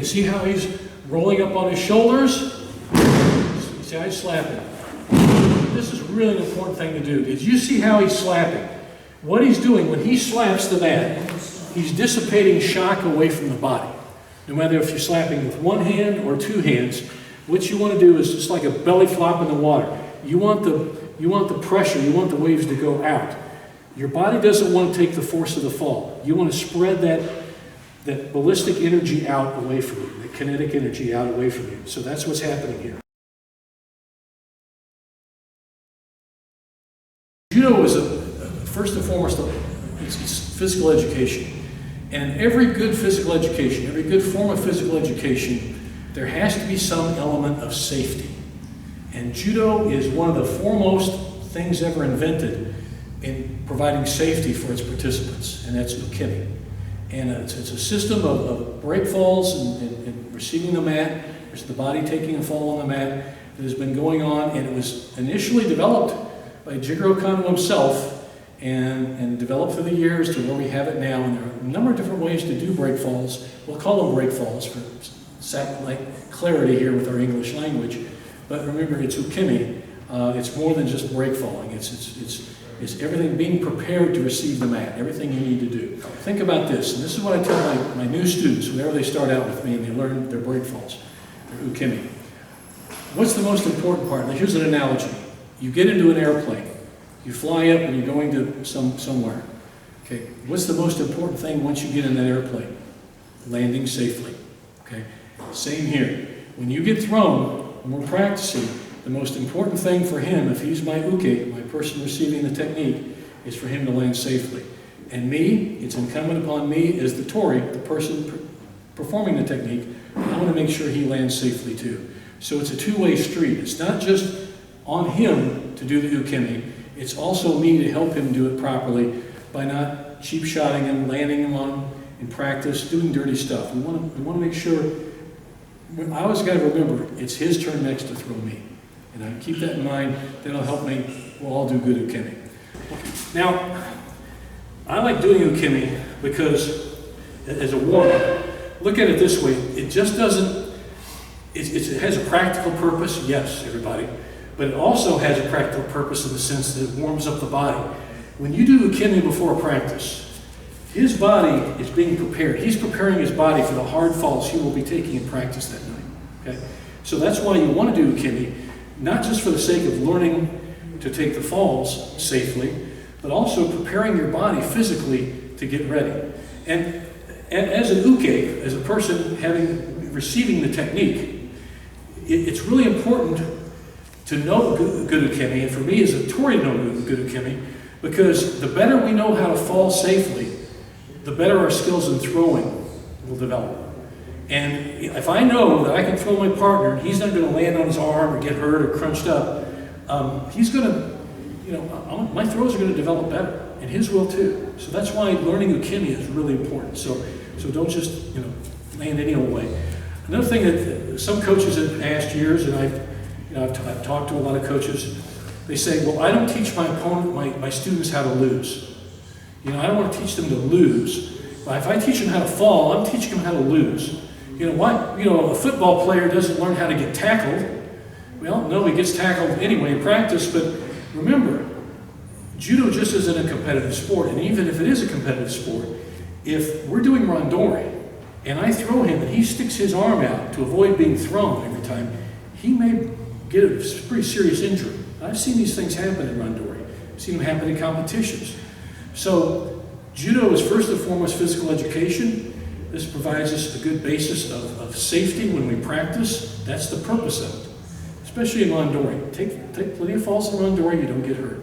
You see how he's rolling up on his shoulders? You see how he's slapping? This is really an important thing to do. Did you see how he's slapping? What he's doing when he slaps the mat, he's dissipating shock away from the body. No matter if you're slapping with one hand or two hands, what you want to do is just like a belly flop in the water. You want the pressure, you want the waves to go out. Your body doesn't want to take the force of the fall. You want to spread that ballistic energy out away from you, the kinetic energy out away from you. So that's what's happening here. Judo is first and foremost, it's physical education. And every good physical education, every good form of physical education, there has to be some element of safety. And Judo is one of the foremost things ever invented in providing safety for its participants, and that's Ukemi. And it's a system of break falls and receiving the mat. There's the body taking a fall on the mat that has been going on, and it was initially developed by Jigoro Kano himself and developed through the years to where we have it now. And there are a number of different ways to do break falls. We'll call them break falls for like clarity here with our English language. But remember, it's Ukemi. It's more than just break falling. It's everything being prepared to receive the mat, everything you need to do. Think about this, and this is what I tell my new students whenever they start out with me and they learn their break falls, their Ukemi. What's the most important part? Now here's an analogy. You get into an airplane. You fly up and you're going to somewhere. Okay, what's the most important thing once you get in that airplane? Landing safely. Okay, same here. When you get thrown, when we're practicing, the most important thing for him, if he's my uke, my person receiving the technique, is for him to land safely. And me, it's incumbent upon me as the tori, the person performing the technique, I want to make sure he lands safely too. So it's a two-way street. It's not just on him to do the Ukemi, it's also me to help him do it properly by not cheap-shotting him, landing him on in practice, doing dirty stuff. We want to make sure, I always got to remember, it's his turn next to throw me. And I keep that in mind, that'll help me, we'll all do good Ukemi. Now, I like doing Ukemi because, as a warm-up, look at it this way, it just doesn't, it has a practical purpose, yes, everybody, but it also has a practical purpose in the sense that it warms up the body. When you do Ukemi before a practice, his body is being prepared. He's preparing his body for the hard falls he will be taking in practice that night. Okay? So that's why you want to do Ukemi, not just for the sake of learning to take the falls safely, but also preparing your body physically to get ready. And as an uke, as a person receiving the technique, it's really important to know good Ukemi, and for me as a tori to know good Ukemi, because the better we know how to fall safely, the better our skills in throwing will develop. And if I know that I can throw my partner, and he's not going to land on his arm or get hurt or crunched up, he's going to, my throws are going to develop better, and his will too. So that's why learning Ukemi is really important. So don't just, land any old way. Another thing that some coaches in past years, and I've talked to a lot of coaches, they say, well, I don't teach my opponent, my students how to lose. I don't want to teach them to lose. But if I teach them how to fall, I'm teaching them how to lose. A football player doesn't learn how to get tackled. Well, no, he gets tackled anyway in practice, but remember, Judo just isn't a competitive sport, and even if it is a competitive sport, if we're doing randori, and I throw him and he sticks his arm out to avoid being thrown every time, he may get a pretty serious injury. I've seen these things happen in randori. I've seen them happen in competitions. So Judo is first and foremost physical education. This provides us a good basis of safety when we practice. That's the purpose of it, especially in randori. Take plenty of falls in randori, you don't get hurt.